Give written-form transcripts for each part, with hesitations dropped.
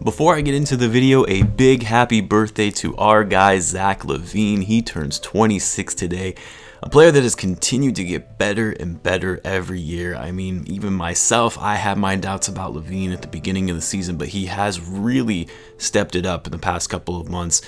Before I get into the video, a big happy birthday to our guy Zach LaVine. He turns 26 today. A player that has continued to get better and better every year. I mean, even myself, I had my doubts about LaVine at the beginning of the season, but he has really stepped it up in the past couple of months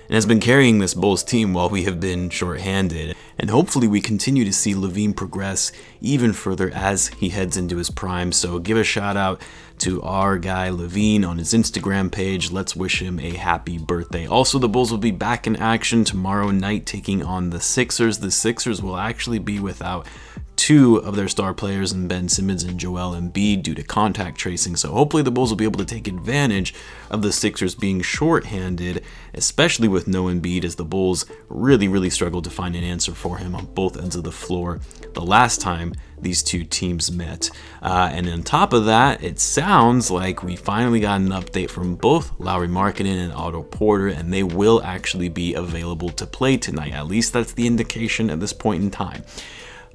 and has been carrying this Bulls team while we have been shorthanded. And hopefully we continue to see LaVine progress even further as he heads into his prime. So give a shout out to our guy LaVine on his Instagram page. Let's wish him a happy birthday. Also, the Bulls will be back in action tomorrow night taking on the Sixers. The Sixers will actually be without two of their star players in Ben Simmons and Joel Embiid due to contact tracing. So hopefully the Bulls will be able to take advantage of the Sixers being shorthanded, especially with no Embiid, as the Bulls really struggled to find an answer for him on both ends of the floor the last time these two teams met. And on top of that, it sounds like we finally got an update from both Lauri Markkanen and Otto Porter, and they will actually be available to play tonight. At least that's the indication at this point in time.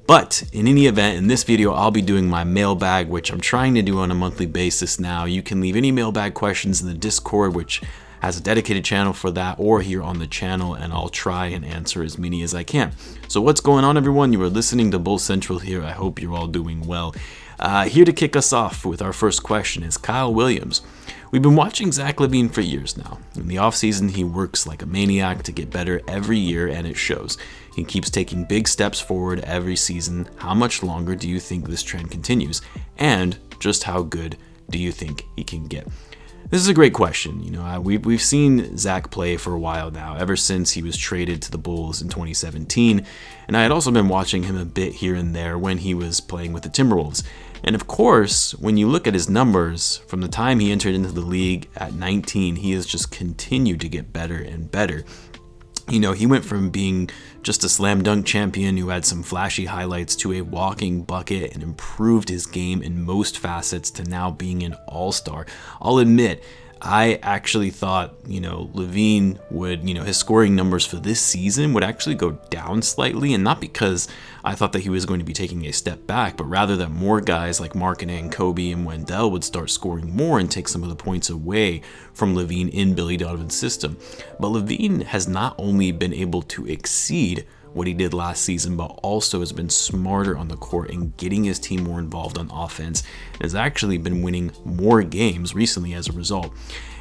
But in any event, in this video, I'll be doing my mailbag, which I'm trying to do on a monthly basis now. You can leave any mailbag questions in the Discord, which has a dedicated channel for that, or here on the channel, and I'll try and answer as many as I can. So what's going on, everyone? You are listening to Bull Central here. I hope you're all doing well. Here to kick us off with our first question is Kyle Williams. We've been watching Zach LaVine for years now. In the offseason, he works like a maniac to get better every year, and it shows. He keeps taking big steps forward every season. How much longer do you think this trend continues? And just how good do you think he can get? This is a great question. You know, we've seen Zach play for a while now, ever since he was traded to the Bulls in 2017. And I had also been watching him a bit here and there when he was playing with the Timberwolves. And of course, when you look at his numbers, from the time he entered into the league at 19, he has just continued to get better and better. You know, he went from being just a slam dunk champion who had some flashy highlights to a walking bucket and improved his game in most facets to now being an all-star. I'll admit, I actually thought, LaVine would, his scoring numbers for this season would actually go down slightly, and not because I thought that he was going to be taking a step back, but rather that more guys like Markkanen, Coby, and Wendell would start scoring more and take some of the points away from LaVine in Billy Donovan's system. But LaVine has not only been able to exceed what he did last season, but also has been smarter on the court and getting his team more involved on offense, and has actually been winning more games recently as a result.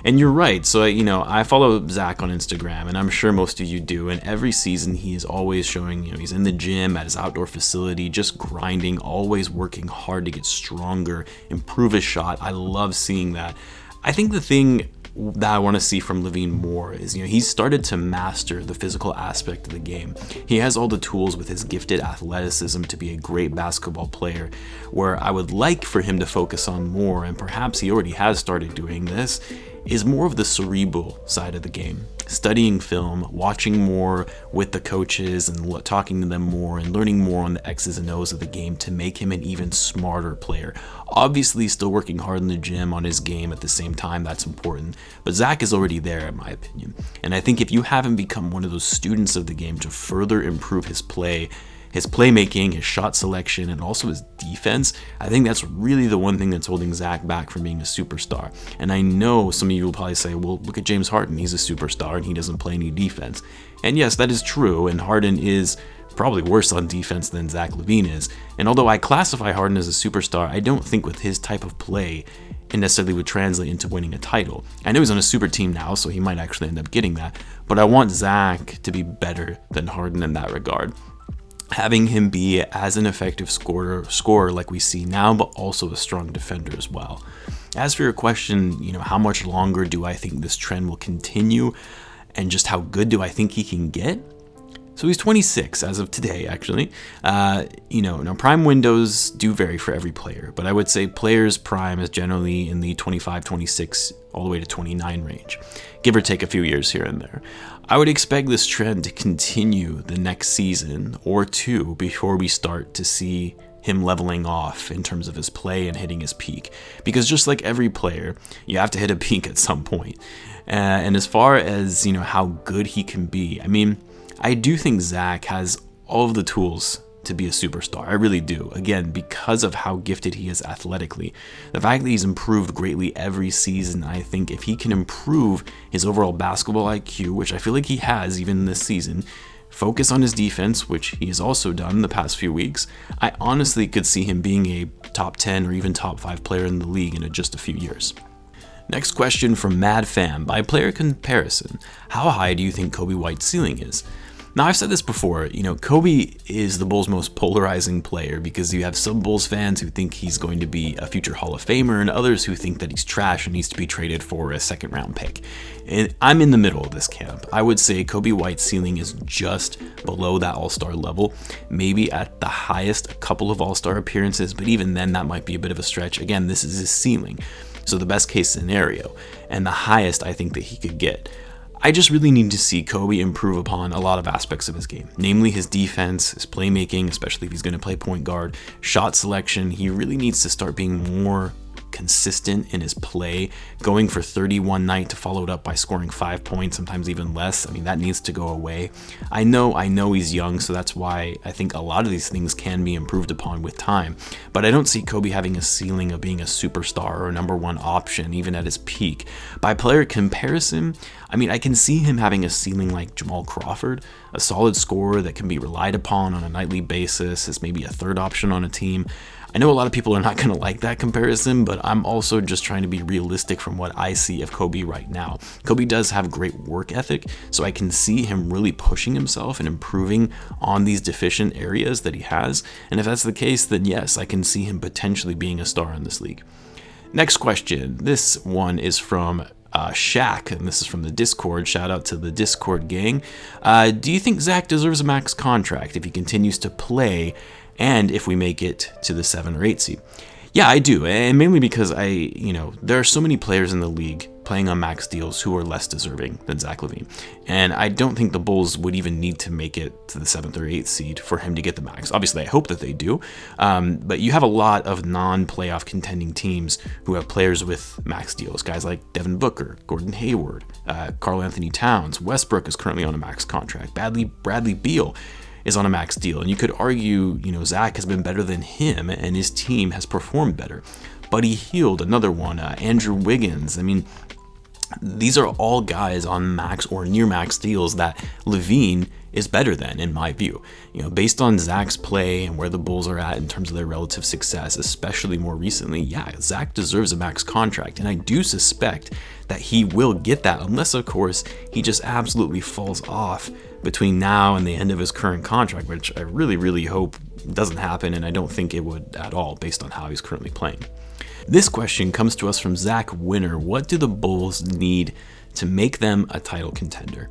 And you're right, so I follow Zach on Instagram, and I'm sure most of you do, and every season he is always showing, he's in the gym at his outdoor facility, just grinding, always working hard to get stronger, improve his shot. I love seeing that. I think the thing that I want to see from LaVine more is, he's started to master the physical aspect of the game. He has all the tools with his gifted athleticism to be a great basketball player. Where I would like for him to focus on more, and perhaps he already has started doing this, is more of the cerebral side of the game. Studying film, watching more with the coaches and talking to them more and learning more on the X's and O's of the game to make him an even smarter player. Obviously still working hard in the gym on his game at the same time, that's important, but Zach is already there in my opinion. And I think if you haven't become one of those students of the game to further improve his play, his playmaking, his shot selection, and also his defense, I think that's really the one thing that's holding Zach back from being a superstar. And I know some of you will probably say, well, look at James Harden. He's a superstar and he doesn't play any defense. And yes, that is true, and Harden is probably worse on defense than Zach LaVine is. And although I classify Harden as a superstar, I don't think with his type of play it necessarily would translate into winning a title. I know he's on a super team now, so he might actually end up getting that, but I want Zach to be better than Harden in that regard. Having him be as an effective scorer like we see now, but also a strong defender as well. As for your question, how much longer do I think this trend will continue, and just how good do I think he can get? So he's 26 as of today, actually. Now prime windows do vary for every player, but I would say players' prime is generally in the 25, 26, all the way to 29 range, give or take a few years here and there. I would expect this trend to continue the next season or two before we start to see him leveling off in terms of his play and hitting his peak. Because just like every player, you have to hit a peak at some point. And as far as, how good he can be, I do think Zach has all of the tools to be a superstar. I really do. Again, because of how gifted he is athletically. The fact that he's improved greatly every season, I think if he can improve his overall basketball IQ, which I feel like he has even this season, focus on his defense, which he has also done the past few weeks, I honestly could see him being a top 10 or even top 5 player in the league in just a few years. Next question from Mad Fam. By player comparison, how high do you think Coby White's ceiling is? Now, I've said this before, Coby is the Bulls' most polarizing player because you have some Bulls fans who think he's going to be a future Hall of Famer and others who think that he's trash and needs to be traded for a second-round pick. And I'm in the middle of this camp. I would say Coby White's ceiling is just below that All-Star level, maybe at the highest a couple of All-Star appearances, but even then that might be a bit of a stretch. Again, this is his ceiling, so the best case scenario, and the highest I think that he could get. I just really need to see Coby improve upon a lot of aspects of his game, namely his defense, his playmaking, especially if he's going to play point guard, shot selection. He really needs to start being more consistent in his play, going for 30 one night to follow it up by scoring 5 points, sometimes even less. I mean, that needs to go away. I know he's young, so that's why I think a lot of these things can be improved upon with time, but I don't see Coby having a ceiling of being a superstar or a number one option, even at his peak. By player comparison, I mean, I can see him having a ceiling like Jamal Crawford, a solid scorer that can be relied upon on a nightly basis as maybe a third option on a team. I know a lot of people are not going to like that comparison, but I'm also just trying to be realistic from what I see of Coby right now. Coby does have great work ethic, so I can see him really pushing himself and improving on these deficient areas that he has. And if that's the case, then yes, I can see him potentially being a star in this league. Next question. This one is from Shaq, and this is from the Discord. Shout out to the Discord gang. Do you think Zach deserves a max contract if he continues to play and if we make it to the 7 or 8 seed? Yeah, I do, and mainly because there are so many players in the league playing on max deals who are less deserving than Zach LaVine, and I don't think the Bulls would even need to make it to the 7th or 8th seed for him to get the max. Obviously, I hope that they do, but you have a lot of non-playoff contending teams who have players with max deals, guys like Devin Booker, Gordon Hayward, Karl Anthony Towns. Westbrook is currently on a max contract. Bradley Beal is on a max deal, and you could argue, Zach has been better than him and his team has performed better. Buddy Hield, another one, Andrew Wiggins. I mean, these are all guys on max or near max deals that LaVine is better than, in my view. Based on Zach's play and where the Bulls are at in terms of their relative success, especially more recently, yeah, Zach deserves a max contract, and I do suspect that he will get that, unless, of course, he just absolutely falls off between now and the end of his current contract, which I really, really hope doesn't happen, and I don't think it would at all based on how he's currently playing. This question comes to us from Zach Winner. What do the Bulls need to make them a title contender?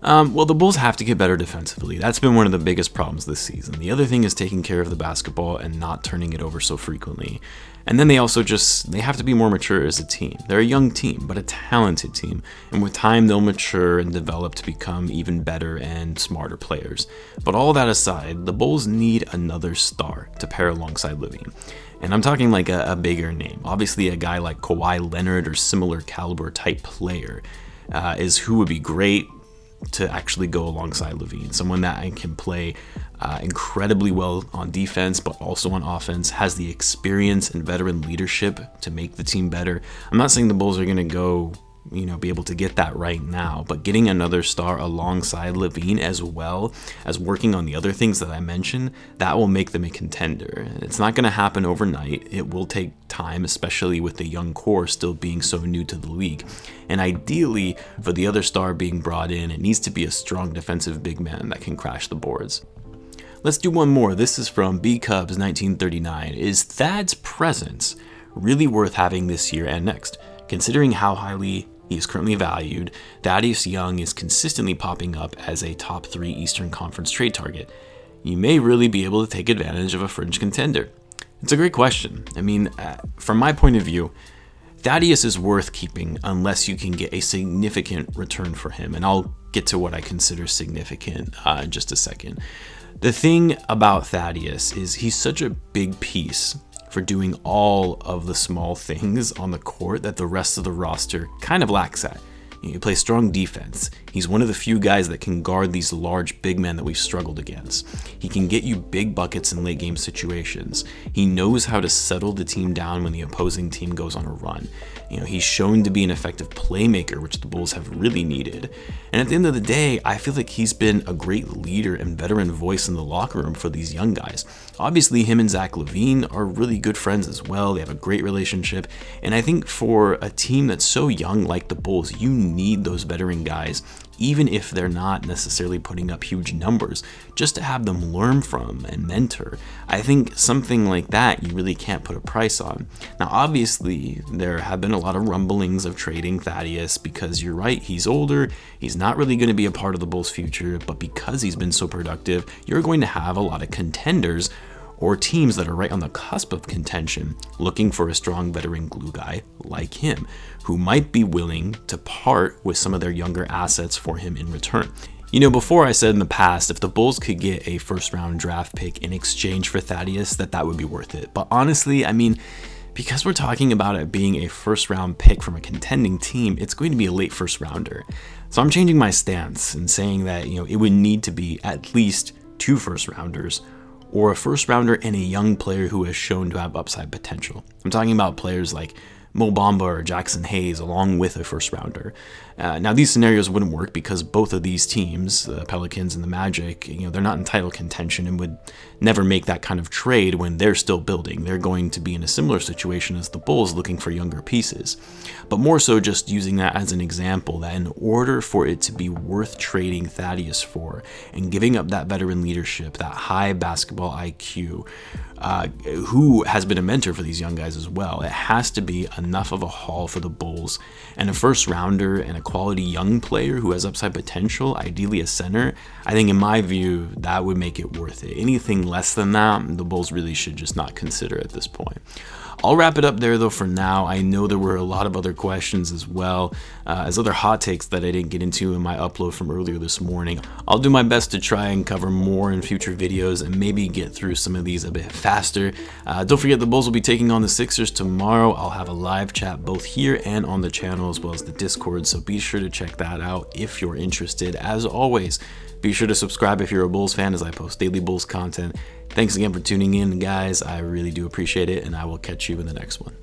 Well, the Bulls have to get better defensively. That's been one of the biggest problems this season. The other thing is taking care of the basketball and not turning it over so frequently. And then they have to be more mature as a team. They're a young team, but a talented team. And with time, they'll mature and develop to become even better and smarter players. But all that aside, the Bulls need another star to pair alongside LaVine. And I'm talking like a bigger name. Obviously, a guy like Kawhi Leonard or similar caliber type player is who would be great to actually go alongside LaVine. Someone that can play incredibly well on defense, but also on offense, has the experience and veteran leadership to make the team better. I'm not saying the Bulls are going to go, be able to get that right now, but getting another star alongside LaVine as well as working on the other things that I mentioned, that will make them a contender. It's not going to happen overnight. It will take time, especially with the young core still being so new to the league. And ideally, for the other star being brought in, it needs to be a strong defensive big man that can crash the boards. Let's do one more. This is from BCubs1939. Is Thad's presence really worth having this year and next? Considering how highly he is currently valued, Thaddeus Young is consistently popping up as a top 3 Eastern Conference trade target. You may really be able to take advantage of a fringe contender. It's a great question. I mean, from my point of view, Thaddeus is worth keeping unless you can get a significant return for him, and I'll get to what I consider significant in just a second. The thing about Thaddeus is he's such a big piece for doing all of the small things on the court that the rest of the roster kind of lacks at. He plays strong defense. He's one of the few guys that can guard these large big men that we've struggled against. He can get you big buckets in late game situations. He knows how to settle the team down when the opposing team goes on a run. He's shown to be an effective playmaker, which the Bulls have really needed. And at the end of the day, I feel like he's been a great leader and veteran voice in the locker room for these young guys. Obviously, him and Zach LaVine are really good friends as well. They have a great relationship. And I think for a team that's so young like the Bulls, you need those veteran guys, even if they're not necessarily putting up huge numbers, just to have them learn from and mentor. I think something like that you really can't put a price on. Now, obviously, there have been a lot of rumblings of trading Thaddeus because you're right, he's older, he's not really going to be a part of the Bulls' future, but because he's been so productive, you're going to have a lot of contenders or teams that are right on the cusp of contention looking for a strong veteran glue guy like him, who might be willing to part with some of their younger assets for him in return. Before I said in the past, if the Bulls could get a first-round draft pick in exchange for Thaddeus, that would be worth it. But honestly, because we're talking about it being a first-round pick from a contending team, it's going to be a late first-rounder. So I'm changing my stance and saying that, it would need to be at least 2 first-rounders, or a first-rounder and a young player who has shown to have upside potential. I'm talking about players like Mo Bamba or Jackson Hayes along with a first-rounder. Now, these scenarios wouldn't work because both of these teams, the Pelicans and the Magic, they're not in title contention and would never make that kind of trade when they're still building. They're going to be in a similar situation as the Bulls looking for younger pieces. But more so just using that as an example that in order for it to be worth trading Thaddeus for and giving up that veteran leadership, that high basketball IQ, who has been a mentor for these young guys as well, it has to be enough of a haul for the Bulls, and a first-rounder and a quality young player who has upside potential, ideally a center. I think in my view, that would make it worth it. Anything less than that, the Bulls really should just not consider at this point. I'll wrap it up there though for now. I know there were a lot of other questions as well as other hot takes that I didn't get into in my upload from earlier this morning. I'll do my best to try and cover more in future videos and maybe get through some of these a bit faster. Don't forget the Bulls will be taking on the Sixers tomorrow. I'll have a live chat both here and on the channel as well as the Discord, so be sure to check that out if you're interested. As always, be sure to subscribe if you're a Bulls fan as I post daily Bulls content. Thanks again for tuning in, guys. I really do appreciate it, and I will catch you in the next one.